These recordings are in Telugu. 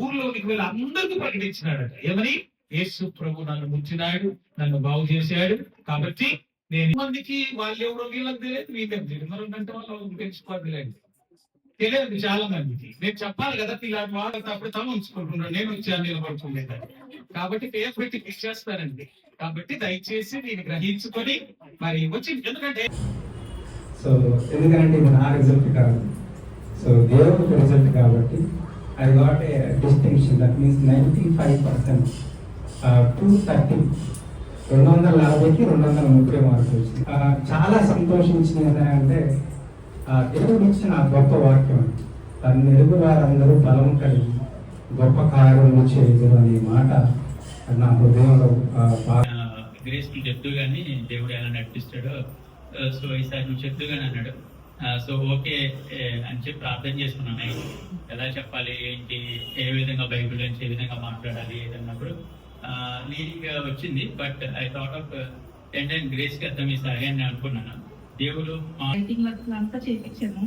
ఊర్లోనికి వెళ్ళి అందరికీ ప్రకటించినాడట. ఏమని? యేసు ప్రభు నన్ను ముచ్చినాడు, నన్ను బాగు చేశాడు, కాబట్టి నేను మందికి వాళ్ళు ఎవరో వీళ్ళకి తెలియదు, వీళ్ళకి తెలియదు. మనం అంటే వాళ్ళు తెలుసుకోవట్లేదు, తెలియదు చాలా మందికి. నేను చెప్పాలి కదా, ఇలాంటి వాళ్ళతో అప్పుడు తమ ఉంచుకుంటున్నాను, నేను వచ్చాను నిలబడుతుండేది. కాబట్టి పేరు పెట్టి ఇచ్చేస్తానండి. కాబట్టి దయచేసి నేను గ్రహించుకొని మరి వచ్చి, ఎందుకంటే ఇది నా రిజల్ట్ కాదు, సో దేవుడికి రిజల్ట్ కాబట్టి I got a distinction, that means 95%, 230, 240కి 230 మార్కులు వచ్చింది. చాలా సంతోషించింది అంటే దేవుడు ఇచ్చిన గొప్ప వాక్యం, తన ఎరుగు వారందరూ బలం కలిగి గొప్ప కార్యములు చేయదు అనే మాట నా హృదయంలో. గ్రేస్ చెప్తూ కానీ దేవుడు ఎలా నడిపిస్తాడో, సో ఈసారి నువ్వు చెప్తూ కానీ అన్నాడు. సో ఓకే అని చెప్పి ప్రార్థన చేసుకున్నాను. ఎలా చెప్పాలి, ఏంటి, ఏ విధంగా బైబిల్ నుంచి ఏ విధంగా మాట్లాడాలి అన్నప్పుడు లీడింగ్ వచ్చింది. But I thought of and గ్రేస్కి అర్థం ఈసారి అని అనుకున్నాను. దేవుడు అంతా చేయించాను.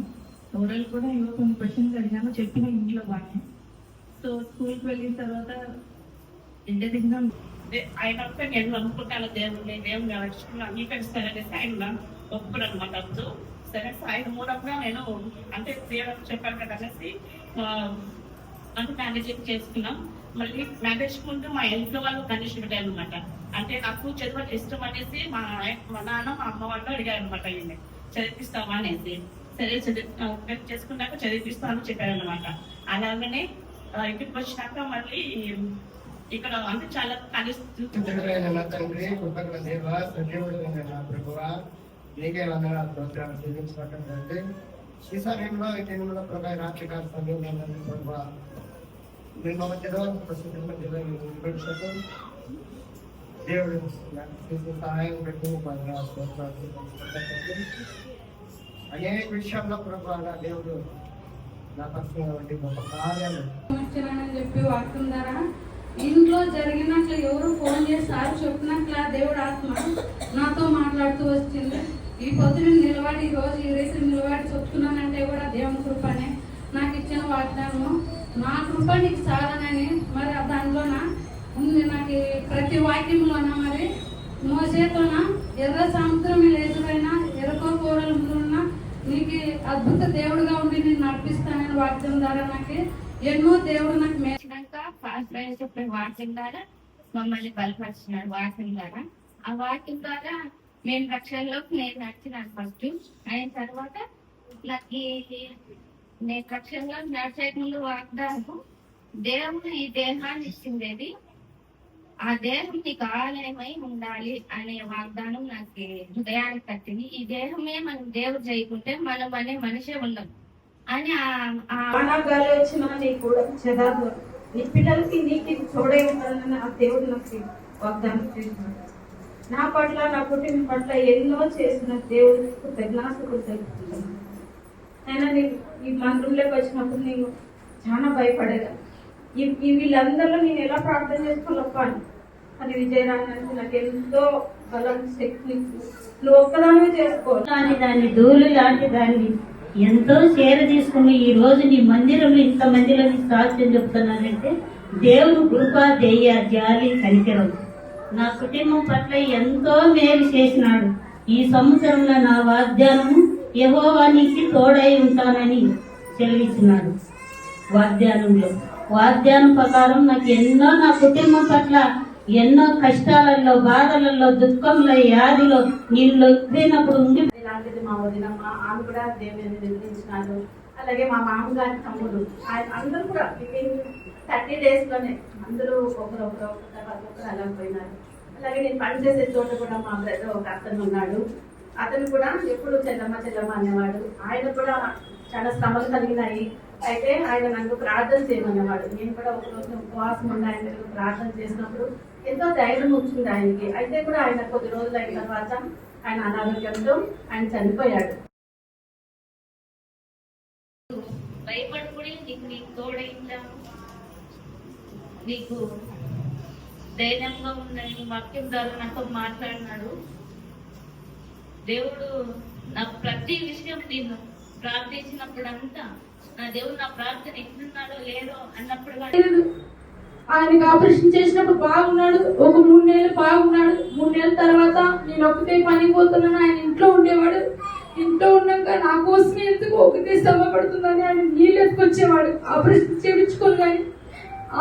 ఓరల్ కూడా ఏవో కొన్ని క్వశ్చన్స్ అడిగాను, చెప్పిన ఇంట్లో బాగా. సో స్కూల్కి వెళ్ళిన తర్వాత ఇంటి ఆయన నేను అనుకుంటాను దేవుడు నడుచుకున్నాను, అంగీకరిస్తాననేసి ఆయన ఒప్పుడు అనమాట. అప్పుడు సరే ఆయన మూలంగా నేను అంటే దేవుడు చెప్పాను కదా అనేసి అంటే మేనేజింగ్ చేసుకున్నాం. మళ్ళీ మ్యారేజ్ ముందు మా ఇంట్లో వాళ్ళు కండిషన్ పెట్టారు అనమాట. అంటే నాకు చదవడం ఇష్టం అనేసి మా నాన్న మా అమ్మ వాళ్ళు అడిగారు అనమాట, ఈయన చదివిస్తావా అనేసి. సరే చేసుకున్నాక చదివిస్తాను చెప్పారు అనమాట. అలాగనే ఇక్కడికి వచ్చినాక మళ్ళీ ఇక్కడ అంటే చాలా నీకే వందనాలు చెల్లించబడ్డంటే ఈ సమయంలో కేంద్రంలో ప్రభావ రాత్రికాల సమయంలో నేను దేవుడు సహాయం పెట్టి అనేక విషయంలో ప్రభావ దేవుడు నా పక్షంగా గొప్ప కార్యాలు చెప్పి వాక్యం ద్వారా ఇంట్లో జరిగినట్లు ఎవరు ఫోన్ చేసి సార్ చెప్పినట్ల దేవుడు ఆత్మ నాతో మాట్లాడుతూ వచ్చింది. ఈ పొద్దున నిలబడి ఈ రోజు ఈ రేసు నిలబడి చెప్తున్నానంటే కూడా దేవుని కృపనే నాకు ఇచ్చిన వాగ్దానము. నా కృప నీకు చాలనని మరి దానిలోన ఉంది. నాకు ప్రతి వాక్యంలోన మరి మోసేతోన ఎర్ర సముద్రం ఎదురైనా ఎర్రకో కూరల ముందున్న నీకు అద్భుత దేవుడుగా ఉండి నేను నడిపిస్తానని వాక్యం ద్వారా నాకు ఎన్నో దేవుడు నాకు మేచినాక ఫాస్ట్ బైబిల్ చెప్పే వాక్యం ద్వారా మమ్మల్ని బలపరుచున్నాడు. వాక్యం ద్వారా ఆ వాక్యం ద్వారా నేను రక్షణలోకి నేను నడిచినాను ఫస్ట్. అయిన తర్వాత నాకు నేను రక్షణలో నడిచే ముందు వాగ్దానం దేవుడు ఈ దేహాన్ని ఇచ్చింది, ఆ దేహం నీకు ఆలయమై ఉండాలి అనే వాగ్దానం నాకు హృదయానికి కట్టింది. ఈ దేహమే మనం దేవుడు చేయకుంటే మనం అనే మనిషే ఉండం అని గాలి వచ్చినా నీకు కూడా చదాదు నీ పిల్లలకి నీకు తోడై ఉండాలని ఆ దేవుడు నాకు వాగ్దానం చేసినాడు. నా పట్ల నా కుటుంబం పట్ల ఎన్నో చేసిన దేవుడికి కృతజ్ఞతలు తెలుపుతున్నాను. అయినా నేను ఈ మందిరంలోకి వచ్చినప్పుడు నేను చాలా భయపడేదా, వీళ్ళందరిలో నేను ఎలా ప్రార్థన చేసుకోలేప్ప అని విజయరానికి నాకు ఎంతో బలం శక్తి నువ్వు ఒక్కదానివే చేసుకో. దాన్ని ధూళి లాంటి దాన్ని ఎంతో చేర తీసుకుని ఈ రోజు నీ మందిరంలో ఇంత మందిలో నీ సాక్ష్యం చెప్తున్నానంటే దేవుడు కృప, దయ, జాలి, కనికరం నా కుటుంబం పట్ల ఎంతో మేలు చేసినాడు. ఈ సంవత్సరంలో నా వాగ్దానము యెహోవా నీకు తోడై ఉంటానని సెలవిస్తున్నాడు. వాగ్దానం ప్రకారం నాకు ఎన్నో నా కుటుంబం పట్ల ఎన్నో కష్టాలలో, బాధలలో, దుఃఖంలో, వ్యాధిలో నీళ్ళు ఎక్కినప్పుడు ఉండి ఇలాంటిది మా వదిన ఆమె కూడా దేవుని నిర్ణయించినాడు. అలాగే మా మామగారి తమ్ముడు ఆయన అందరూ కూడా 30 days లోనే అందరూ ఒకరు అలా పోయినారు. అలాగే నేను పనిచేసే చోట కూడా మా బ్రదర్ ఒక అతను ఉన్నాడు. అతను కూడా ఎప్పుడు చెల్లమ్మ అనేవాడు. ఆయన కూడా చాలా శ్రమలు కలిగినాయి. అయితే ఆయన నన్ను ప్రార్థన చేయమనేవాడు. నేను కూడా ఒకరోజు ఉపవాసం ఉన్న ఆయన ప్రార్థన చేసినప్పుడు ఎంతో ధైర్యం వచ్చింది ఆయనకి. అయితే కూడా ఆయన కొద్ది రోజులు అయిన తర్వాత ఆయన అనారోగ్యంతో ఆయన చనిపోయాడు. భయపడకూడదు, నీకు తోడైంటాను, నీకు ధైర్యంగా ఉందని వాక్యం ద్వారా నాతో మాట్లాడినాడు. దేవుడు నా ప్రతి విషయం నేను ప్రార్థించినప్పుడంతా నా దేవుడు నా ప్రార్థన ఎట్లున్నాడో లేదో అన్నప్పుడు ఆయనకి ఆపరేషన్ చేసినప్పుడు బాగున్నాడు, ఒక 3 నెలలు బాగున్నాడు. 3 నెలల తర్వాత నేను ఒకటే పనికి పోతున్నాను, ఆయన ఇంట్లో ఉండేవాడు. ఇంట్లో ఉన్నాక నా కోసమే ఎందుకు ఒకటే శ్రమ పడుతుందని ఆయన నీళ్ళు ఎత్తుకొచ్చేవాడు. ఆపరేషన్ చేయించుకోను కానీ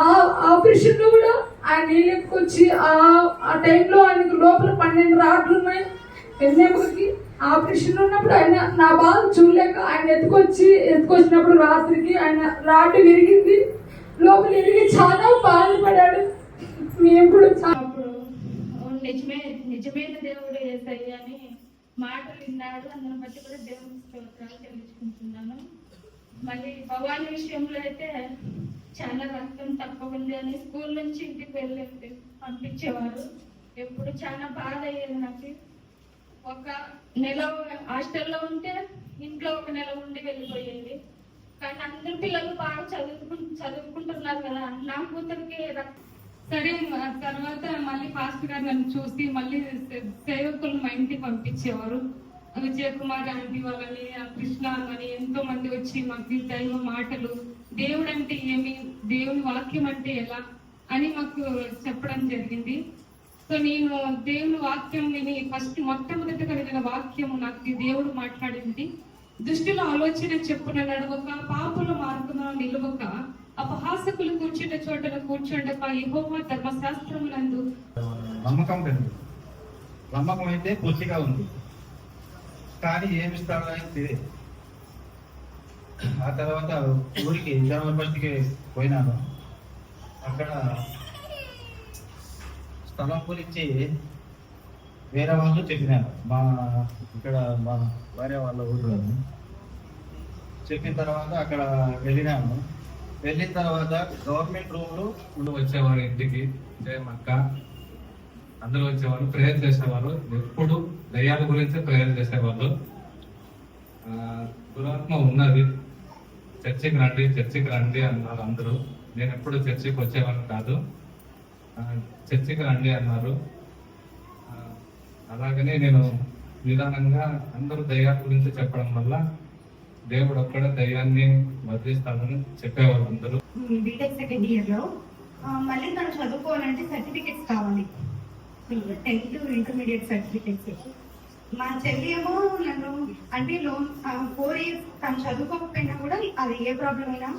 ఆ ఆపరేషన్ లో కూడా ఆయన నీళ్ళు ఎత్తుకొచ్చి ఆ టైంలో ఆయనకు లోపల 12 రాడ్లు ఉన్నాయి. ఎన్నెమ్మకి ఆపరేషన్ ఉన్నప్పుడు ఆయన నా బాధ చూడలేక ఆయన ఎత్తుకొచ్చినప్పుడు రాత్రికి ఆయన రాడ్ విరిగింది, లోపల విరిగి చాలా బాధపడాడు. మేము కూడా నిజమైన దేవుడు యేసయ్య అని మాటలు విన్నాడు. అందుని బట్టి కూడా దేవుని స్తోత్రాలు చెల్లించుకుంటున్నాను. మళ్ళీ భవాని విషయంలో అయితే చాలా రక్తం తక్కువ ఉంది అని స్కూల్ నుంచి ఇంటికి వెళ్ళి పంపించేవారు. ఎప్పుడు చాలా బాధ అయ్యేది నాకు. ఒక నెల హాస్టల్లో ఉంటే ఇంట్లో ఒక నెల ఉండి వెళ్ళిపోయేది. కానీ అందరు పిల్లలు బాగా చదువుకుంటున్నారు కదా, నా కూతురికి సరే. తర్వాత మళ్ళీ పాస్టర్ గారు నన్ను చూసి మళ్ళీ సేవకులు మా ఇంటికి పంపించేవారు. విజయకుమార్ ఆంటీ వాళ్ళని, కృష్ణ అని ఎంతో మంది వచ్చి మాకు దైవ మాటలు, దేవుడు అంటే ఏమి, దేవుని వాక్యం అంటే ఎలా అని మాకు చెప్పడం జరిగింది. సో నేను దేవుని వాక్యం విని మొట్టమొదటి కలిగిన వాక్యము నాకు దేవుడు మాట్లాడింది. దుష్టుల ఆలోచన చెప్పున నడవక, పాపుల మార్గమున నిలువక, అపహాసకులు కూర్చుండే చోటన కూర్చుండక, యెహోవా ధర్మశాస్త్రమునందు నమ్మకం కలిగి, నమ్మకం అయితే పూర్తిగా ఉంది, కానీ ఏమిస్తాడో అని తెలియదు. ఆ తర్వాత ఊరికి జనవరి 1కి పోయినాను. అక్కడ స్థలం గురించి వేరే వాళ్ళు చెప్పినారు, ఇక్కడ మా వేరే వాళ్ళ ఊళ్ళో. చెప్పిన తర్వాత అక్కడ వెళ్ళినాను. వెళ్ళిన తర్వాత గవర్నమెంట్ రూమ్లు వచ్చేవారు ఇంటికి, అక్క అందరూ వచ్చేవారు, ప్రేయర్ చేసేవారు. ఎప్పుడు దయ్యాల గురించి ప్రేయర్ చేసేవాళ్ళు. దురాత్మ ఉన్నది, చర్చికి రండి అన్నారు అందరూ. నేను ఎప్పుడు చర్చికి వచ్చేవాళ్ళు కాదు. చర్చికి రండి అన్నారు. అలాగనే నేను నిదానంగా అందరూ దయ్యాల గురించి చెప్పడం వల్ల దేవుడు ఒక్కడ దయ్యాన్ని వర్ధిస్తాడని చెప్పేవాళ్ళు అందరూ. బీటెక్ సెకండ్ ఇయర్ లో మళ్ళీ తను చదువుకోవాలంటే సర్టిఫికెట్స్ కావాలి, 10th ఇంటర్మీడియట్ సర్టిఫికెట్స్. మా చెల్లి ఏమో నన్ను అంటే లోన్ 4 years తను చదువుకోకపోయినా కూడా అది ఏ ప్రాబ్లం అయినా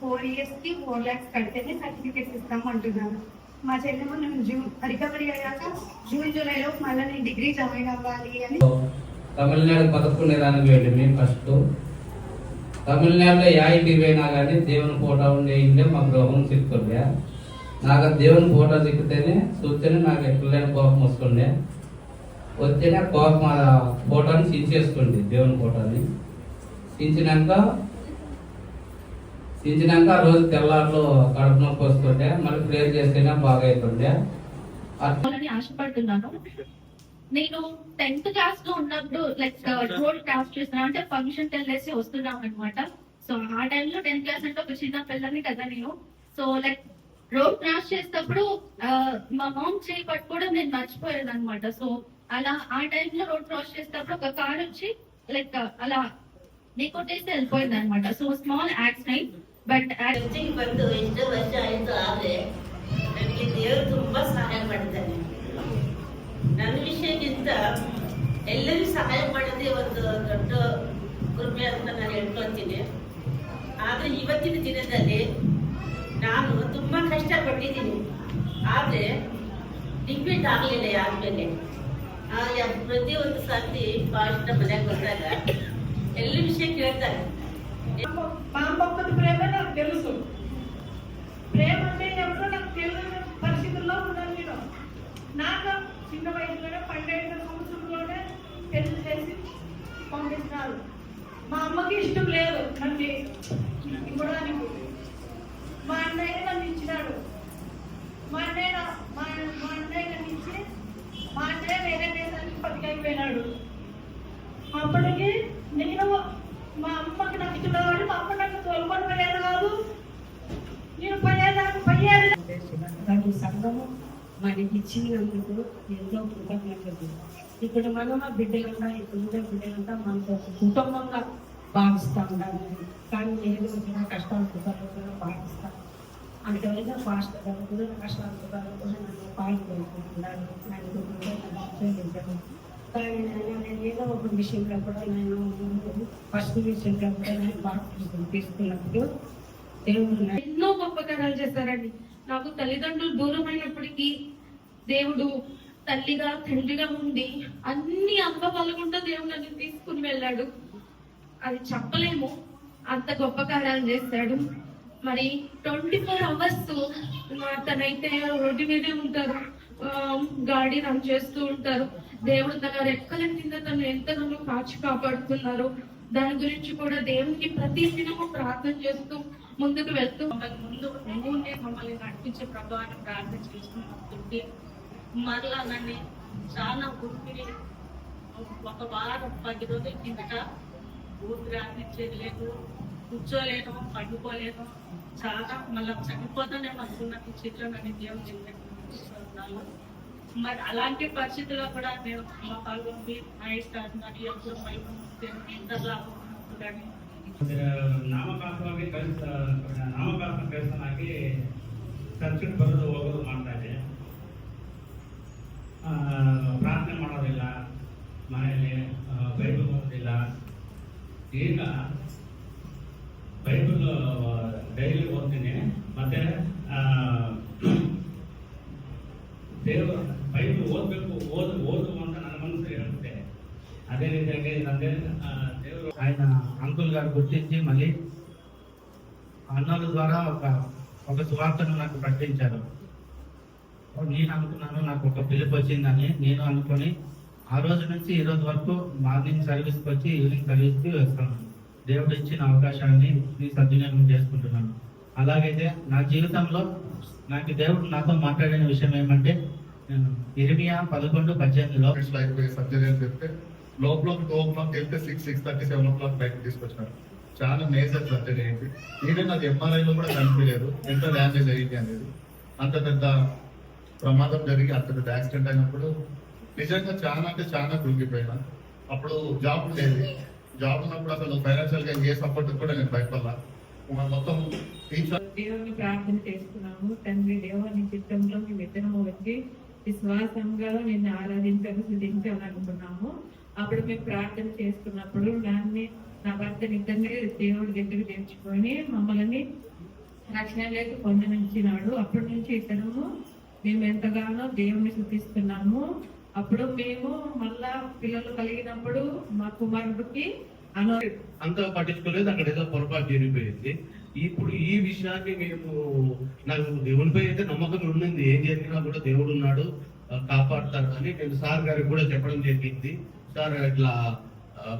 4 years కి 4 lakhs కడితేనే సర్టిఫికెట్స్ ఇస్తాము అంటున్నాను. మా చెల్లెమో నేను రికవరీ అయ్యాక జూన్ జూలైలో మళ్ళీ నేను డిగ్రీ జాయిన్ అవ్వాలి అని. తమిళనాడు బతుకునేదానికి వెళ్ళి ఫస్ట్ తమిళనాడులో యా ఇంటికి పోయినా కానీ దేవుని ఫోటో ఉండే ఇంటే మా గృహం చిక్కుండే. నాకు దేవుని ఫోటో చిక్కితేనే చూస్తేనే నాకు ఎట్లైనా కోపం వస్తుండే. వస్తేనే కోపం ఫోటోని చించేసుకోండి, దేవుని ఫోటోని చించినాక ఆ రోజు తెల్లారులో కడుపు నొప్పి వస్తుండే, మళ్ళీ ప్రేయర్ చేస్తేనే బాగా అవుతుండే. ఆశపడుతున్నాను. నేను 10th క్లాస్ లో ఉన్నప్పుడు లైక్ రోడ్ క్రాస్ చేస్తున్నాను, అంటే ఫంక్షన్ వెళ్ళేసి వస్తున్నాం అనమాట. సో ఆ టైంలో 10th క్లాస్ అంటే ఒక చిన్న పిల్లని కదా నేను. సో లైక్ రోడ్ క్రాస్ చేసేటప్పుడు మా మామ్ చేయి పట్టుకోవడం నేను మర్చిపోయేది అనమాట. సో అలా ఆ టైంలో రోడ్ క్రాస్ చేసేటప్పుడు ఒక కార్ వచ్చి లైక్ అలా నీకొట్టేసి వెళ్ళిపోయింది అనమాట. ಸೊ ಸ್ಮಾಲ್ ಆಕ್ಸಿಡೆಂಟ್ ಬಟ್ ಬಂದು ಎಷ್ಟು ವರ್ಷ ಆಯ್ತು, ಆದ್ರೆ ನನಗೆ ದೇವರು ತುಂಬಾ ಸಹಾಯ ಮಾಡಿದ್ದಾನೆ. ನನ್ನ ವಿಷಯಕ್ಕಿಂತ ಎಲ್ಲರಿಗೂ ಸಹಾಯ ಮಾಡೋದೇ ಒಂದು ದೊಡ್ಡ ಕೃಪೆ ಅಂತ ನಾನು ಹೇಳ್ಕೊಳ್ತೀನಿ. ಆದ್ರೆ ಇವತ್ತಿನ ದಿನದಲ್ಲಿ ನಾನು ತುಂಬಾ ಕಷ್ಟಪಟ್ಟಿದ್ದೀನಿ, ಆದ್ರೆ ಡಿಪೆಂಡ್ ಆಗಲಿಲ್ಲ ಯಾರ ಮೇಲೆ. ಪ್ರತಿಯೊಂದು ಸರ್ತಿ ಫಾಸ್ಟ್ ಮನೆಗೆ ಬಂದಾಗ ಎಲ್ಲ ವಿಷಯ ಕೇಳ್ತಾರೆ. మా భక్తుడి ప్రేమ నాకు తెలుసు. ప్రేమ అంటే ఎవరో నాకు తెలియని పరిస్థితుల్లో ఉన్నాను నేను. నాకు చిన్న వయసులోనే 12 సంవత్సరంలోనే పెళ్లి చేసి పంపిస్తున్నారు. మా అమ్మకి ఇష్టం లేదు నన్ను ఇవ్వడానికి. మా అన్నయ్య నన్ను ఇచ్చినాడు. మా అన్నయ్య నన్ను ఇచ్చి మా అన్నయ్య వేరే దేశానికి పట్టుకెళ్ళిపోయినాడు. అప్పటికి నేను మా అమ్మకి నాకు ఇష్టం కాబట్టి మా అమ్మ నన్ను తోలుకొని పోయేది కాదు, నేను పోయేదాన్ని సంఘము మనకి ఇచ్చినందుకు ఎంతో కృతజ్ఞతలు. ఇక్కడ మనం బిడ్డలంతా ఇక్కడ బిడ్డలంతా మనతో కుటుంబంగా భావిస్తూ ఉండాలి. కానీ ఏదో వచ్చిన కష్టాలు కూడా భావిస్తాం. అంతవరకు పాస్టర్ గారు కూడా కష్టాలు కూడా నన్ను పాల్గొంటున్నాను. కానీ నేను ఏదో ఒక విషయంలో కూడా నేను ఫస్ట్ విషయంలో కూడా నేను బాగా తీసుకున్నప్పుడు దేవుడు ఎన్నో గొప్ప కార్యాలు చేశారండి. నాకు తల్లిదండ్రులు దూరమైనప్పటికీ దేవుడు తల్లిగా తండ్రిగా ఉండి అన్ని అనుభవాలుగుండా దేవుడు నన్ను తీసుకుని వెళ్ళాడు. అది చెప్పలేము, అంత గొప్ప కార్యాలు చేశాడు. మరి 24 hours తనైతే రోడ్డు మీదే ఉంటారు, గాడి రన్ చేస్తూ ఉంటారు. దేవుడు తన రెక్కల కింద తను ఎంతగానో కాచి కాపాడుతున్నారు. దాని గురించి కూడా దేవునికి ప్రతి దినము ప్రార్థన చేస్తూ ముందుకు వెళ్తూ ముందు మమ్మల్ని నడిపించే ప్రభావాన్ని ప్రార్థన చేసుకుంటుంటే మరలా నన్ను చాలా ఊపిరి ఒక వారం 10 రోజుల కిందట ఊపిరి ఆడించేది లేదు, కూర్చోలేను, పండుకోలేను. చాలా మళ్ళీ చనిపోతానేమో అనుకున్న చిత్రం అని దేవుడు చెప్తున్నాను. మరి అలాంటి పరిస్థితుల్లో కూడా నేను మా పాల్గొని ఇష్టాన్ని కానీ ఎప్పుడు ఇంటర్లాగా కానీ ನಾಮಕಾರ್ಥವಾಗಿ ನಾಮಕಾರ್ಥ ಕಳಿಸಲಾಗಿ ಚರ್ಚಿಗೆ ಬರೋದು ಹೋಗೋದು ಮಾಡ್ತಾ ಇದೆ. ಪ್ರಾರ್ಥನೆ ಮಾಡೋದಿಲ್ಲ, ಮನೆಯಲ್ಲಿ ಬೈಬಲ್ ಓದೋದಿಲ್ಲ. ಈಗ ಬೈಬಲ್ ಡೈಲಿ ಓದ್ತೀನಿ. ಮತ್ತೆ ದೇವರು ಬೈಬಲ್ ಓದಬೇಕು ಓದು ಅಂತ ನನ್ನ ಮನಸ್ಸು ಹೇಳುತ್ತೆ. అదే విధంగా ఏంటంటే దేవుడు ఆయన అంకుల్ గారు గుర్తించి మళ్ళీ అన్నల ద్వారా ఒక సువార్తను నాకు ప్రకటించారు. నేను అనుకున్నాను నాకు ఒక పిలుపు వచ్చిందని. నేను అనుకొని ఆ రోజు నుంచి ఈ రోజు వరకు మార్నింగ్ సర్వీస్కి వచ్చి ఈవినింగ్ సర్వీస్కి వస్తాను. దేవుడు ఇచ్చిన అవకాశాన్ని సద్వినియోగం చేసుకుంటున్నాను. అలాగైతే నా జీవితంలో నాకు దేవుడు నాతో మాట్లాడిన విషయం ఏమంటే, నేను ఇర్మియా 11:18లో సర్జరీ అని చెప్తే లోపల 2 వెళ్తే 6:30, 7 బయటకు తీసుకొచ్చినారు. చాలా మేజర్ సర్జరీ అయింది. ఈవెన్ అది ఎంఆర్ఐలో కూడా కనిపించలేదు ఎంత డ్యామేజ్ అయ్యింది అనేది. అంత పెద్ద ప్రమాదం జరిగి అంత పెద్ద యాక్సిడెంట్ అయినప్పుడు నిజంగా చాలా అంటే చాలా కృంగిపోయినా. అప్పుడు జాబ్ లేదు. జాబ్ ఉన్నప్పుడు అసలు ఫైనాన్షియల్ గా ఏ సపోర్ట్ కూడా నేను భయపడలా. మొత్తం దేవుని ప్రార్థన చేసుకున్నాము. తండ్రి దేవుని చిత్తంలో మేమిద్దరము వచ్చి విశ్వాసంగా నిన్ను ఆరాధించాలనుకున్నాము. అప్పుడు మేము ప్రార్థన చేసుకున్నప్పుడు నా భర్తని ఇద్దరిని దేవుడి దగ్గర తెచ్చుకొని మమ్మల్ని రక్షణలోకి పొందనిచ్చినాడు. అప్పటి నుంచి ఇద్దరము మేము ఎంతగానో దేవుని స్తుతిస్తున్నాము. అప్పుడు మేము మళ్ళా పిల్లలు కలిగినప్పుడు మా కుమారుడికి అంత పట్టించుకోలేదు. అక్కడ ఏదో పొరపాటు జరిగిపోయింది. ఇప్పుడు ఈ విషయాన్ని మేము నాకు దేవునిపై అయితే నమ్మకం ఉండింది. ఏం జరిగినా కూడా దేవుడు ఉన్నాడు, కాపాడుతాడు అని నేను సార్ గారికి కూడా చెప్పడం జరిగింది. సార్ ఇట్లా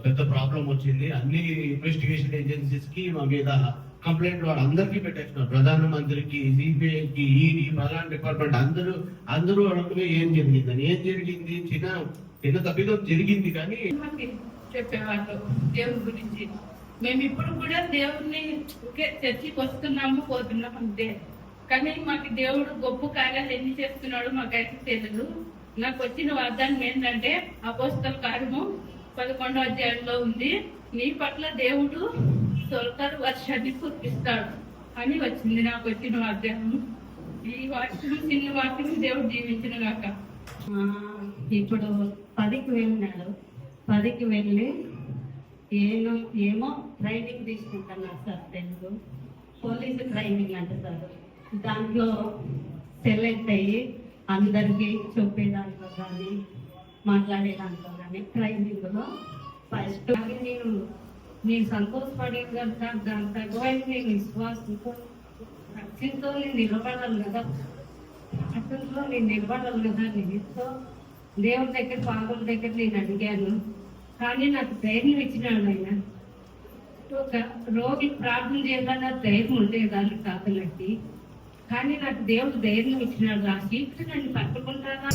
పెద్ద ప్రాబ్లం వచ్చింది, అన్ని ఇన్వెస్టిగేషన్ ఏజెన్సీస్ కి మా మీద కంప్లైంట్ వాడు అందరికీ పెట్టేస్తున్నారు. ప్రధానమంత్రికి, సిబిఐకి, ఈడీ, ప్రధాన డిపార్ట్మెంట్ అందరూ అడగమే ఏం జరిగింది. చిన్న తప్పిదం జరిగింది కానీ చెప్పేవాళ్ళు దేవుని గురించి. మేము ఇప్పుడు కూడా దేవుణ్ణి చర్చికి వస్తున్నాము పోతున్నాము అంతే. కానీ మాకు దేవుడు గొప్ప కార్యాలు ఎన్ని చేస్తున్నాడు మాకైతే తెలియదు. నాకు వచ్చిన వాగ్దానం ఏంటంటే అపోస్తల కార్యము 11వ అధ్యాయంలో ఉంది, నీ పట్ల దేవుడు తొలకరు వర్షాన్ని కురిపిస్తాడు అని వచ్చింది నాకు వచ్చిన వాగ్దానం. ఈ వాక్యం చిన్న వాక్యం దేవుడు జీవించిన గాక. ఇప్పుడు 10కి వెళ్ళినాడు. 10కి వెళ్ళి ఏమో ట్రైనింగ్ తీసుకుంటున్నారు సార్. తెలుగు పోలీసు ట్రైనింగ్ అంటే సార్, దాంట్లో సెలెక్ట్ అయ్యి అందరికీ చెప్పేదాంట్లో కానీ మాట్లాడేదాంట్లో కానీ ట్రైనింగ్లో ఫస్ట్ నేను సంతోషపడేది కదా. దాని తగ్గవైపు నేను విశ్వాసంతో భక్తితో నేను నిలబడాలి కదా, అసలు నేను నిలబడాలి కదా. నిజంతో దేవుడి దగ్గర పాపల దగ్గర నేను అడిగాను, కానీ నాకు ధైర్యం ఇచ్చినాడు ఆయన. ఒక రోగి ప్రార్థన చేయాలన్న ధైర్యం ఉండేదాన్ని కాదనట్టి, కానీ నాకు దేవుడు ధైర్యం ఇచ్చినాడు. ఆ సీట్లు నన్ను పట్టుకుంటారా